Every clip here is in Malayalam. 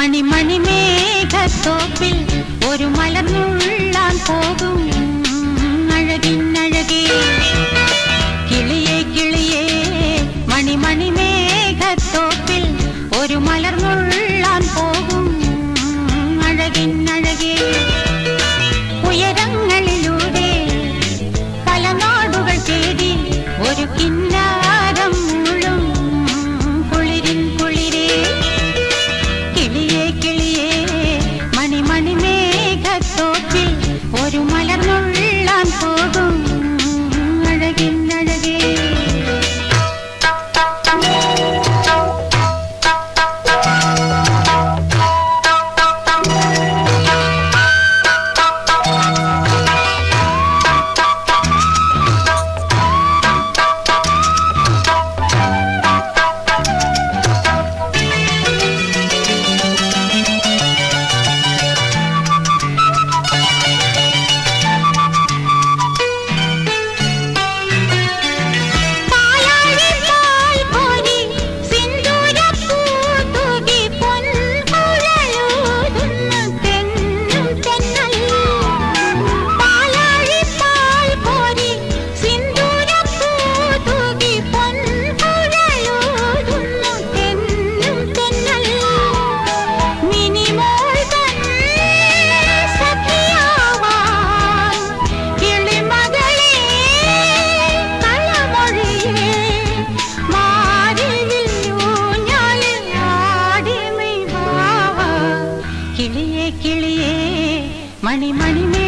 മണിമേഘത്തോപ്പിൽ ഒരു മലർന്നുള്ളാൻ പോകും അഴകിനഴകേ കിളിയേ കിളിയേ മണിമേഘത്തോപ്പിൽ ഒരു മലർന്നുള്ളാൻ പോകും അഴകിനഴകേ ഉയരങ്ങളിലൂടെ പല നാടുകൾ തേടി ഒരു കിന്നാരം മുഴും കുളിരിൻ കുളിരേ കിളിയേ കിളിയേ മണിമേഘത്തോപ്പിൽ ഒരു മലർന്നുള്ളാൻ പോകും അഴകിനഴകേ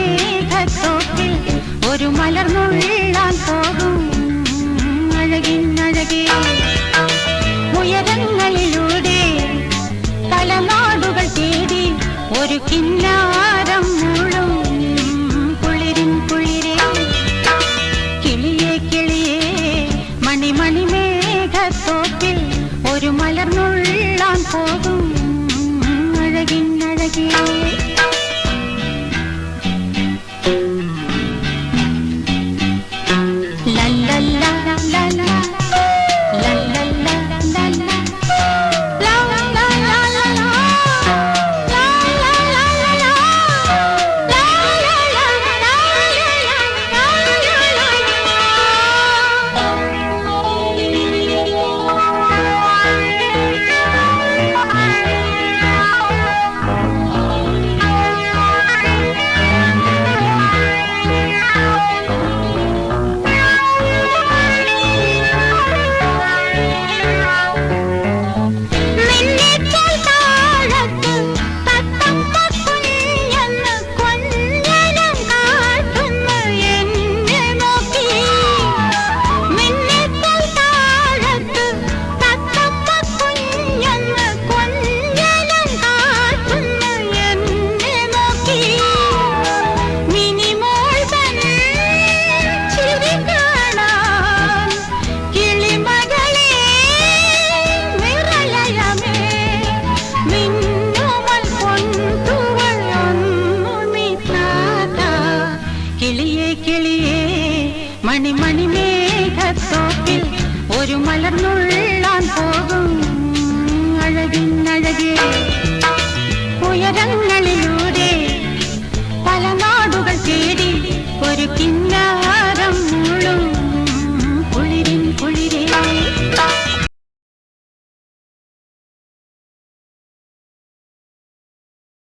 മണിമേഘത്തോപ്പിൽ ഒരു മലർന്നുള്ളാൻ പോകും അഴകിനഴകേ ഉയരങ്ങളിലൂടെ പല നാടുകൾ തേടി ഒരു കിന്നാരം മുഴും കുളിരിൻ കുളിരേ കിളിയേ കിളിയേ മണിമേഘത്തോപ്പിൽ ഒരു മലർന്നുള്ളാൻ പോകും അഴകിനഴകേ മണിമേഘത്തോപ്പിൽ ഒരു മലർന്നുള്ളാൻ പോകും അഴകിനഴകേ ഉയരങ്ങളിലൂടെ പല നാടുകൾ തേടി ഒരു കിന്ന